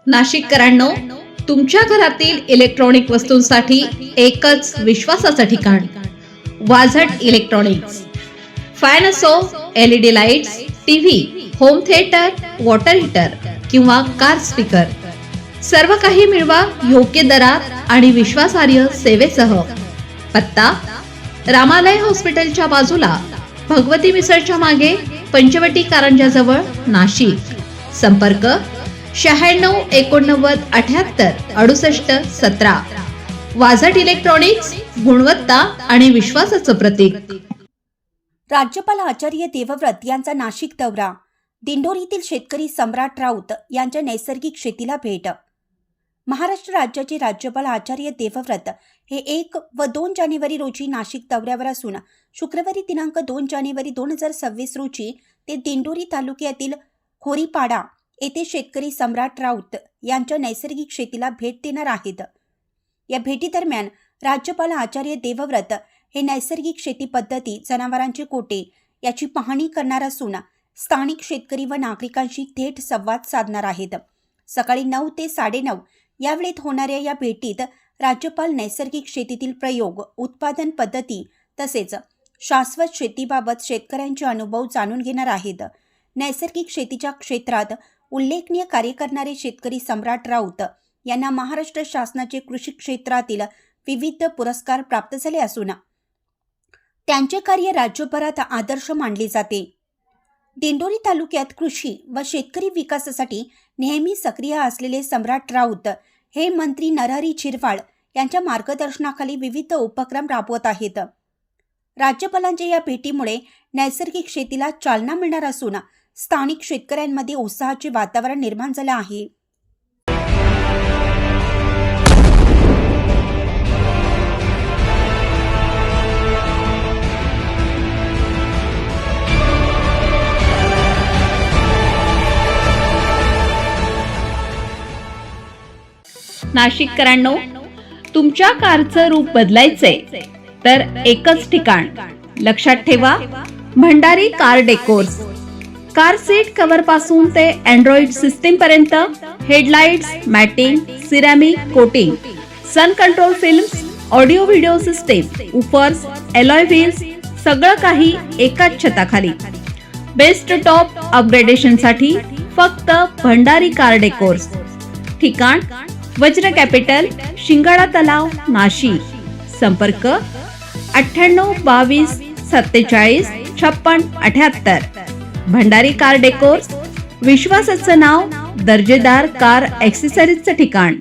नाशिककरांनो, तुमच्या घरातील इलेक्ट्रॉनिक वस्तूंसाठी एकच विश्वासाचं ठिकाण, वाझट इलेक्ट्रॉनिक्स. फॅन असो, LED lights, TV, home theatre, water heater किंवा कार स्पीकर, सर्व काही मिळवा योग्य दरात आणि विश्वासार्ह सेवेसह. पत्ता: रामालय हॉस्पिटलच्या बाजूला, भगवती मिसळच्या मागे, पंचवटी कारंजाजवळ, नाशिक. संपर्क: 96 89 78 68 17. वाझट इलेक्ट्रॉनिक्स, गुणवत्ता आणि विश्वासाचं प्रतीक. राज्यपाल आचार्य देवव्रत यांचा नाशिक दौरा. दिंडोरीतील शेतकरी सम्राट राऊत यांच्या नैसर्गिक शेतीला भेट. महाराष्ट्र राज्याचे राज्यपाल आचार्य देवव्रत हे 1 व 2 जानेवारी रोजी नाशिक दौऱ्यावर असून शुक्रवारी दिनांक 2 जानेवारी 2026 रोजी ते दिंडोरी तालुक्यातील खोरीपाडा येथे शेतकरी सम्राट राऊत यांच्या नैसर्गिक शेतीला भेट देणार आहेत. या भेटीदरम्यान राज्यपाल आचार्य देवव्रत हे नैसर्गिक शेती पद्धती, जनावरांचे कोटे याची पाहणी करणार असून स्थानिक शेतकरी व नागरिकांशी थेट संवाद साधणार आहेत. सकाळी 9 ते 9:30 या वेळेत होणाऱ्या या भेटीत राज्यपाल नैसर्गिक शेतीतील प्रयोग, उत्पादन पद्धती तसेच शाश्वत शेतीबाबत शेतकऱ्यांचे अनुभव जाणून घेणार आहेत. नैसर्गिक शेतीच्या क्षेत्रात उल्लेखनीय कार्य करणारे शेतकरी सम्राट राऊत यांना महाराष्ट्र शासनाचे कृषी क्षेत्रातील विविध पुरस्कार प्राप्त झाले असून त्यांचे कार्य राज्यभरात आदर्श मानले जाते. दिंडोरी तालुक्यात कृषी व शेतकरी विकासासाठी नेहमी सक्रिय असलेले सम्राट राऊत हे मंत्री नरहरी झिरवाळ यांच्या मार्गदर्शनाखाली विविध उपक्रम राबवत आहेत. राज्यपालांच्या या भेटीमुळे नैसर्गिक शेतीला चालना मिळणार असून स्थानिक शेतकऱ्यांमध्ये उत्साहाचे वातावरण निर्माण झाले आहे. नाशिककरांनो, तुमच्या कारचं रूप बदलायचंय तर एकच ठिकाण. लक्षात ठेवा, Bhandari car decors. Car seat cover पासून ते अँड्रॉइड सिस्टीम पर्यंत, headlights, matting, ceramic coating, sun control films, audio video system, woofers, alloy wheels, सगळं काही एकाच छताखाली. बेस्ट टॉप अपग्रेडेशन साठी फक्त भंडारी कार डेकोर्स. ठिकाण: वज्र कॅपिटल, शिंगाडा तलाव, नाशिक. संपर्क: 98 22 47 56 78. भंडारी कार डेकोर्स, विश्वासाचं नाव, दर्जेदार कार ॲक्सेसरीजचं ठिकाण.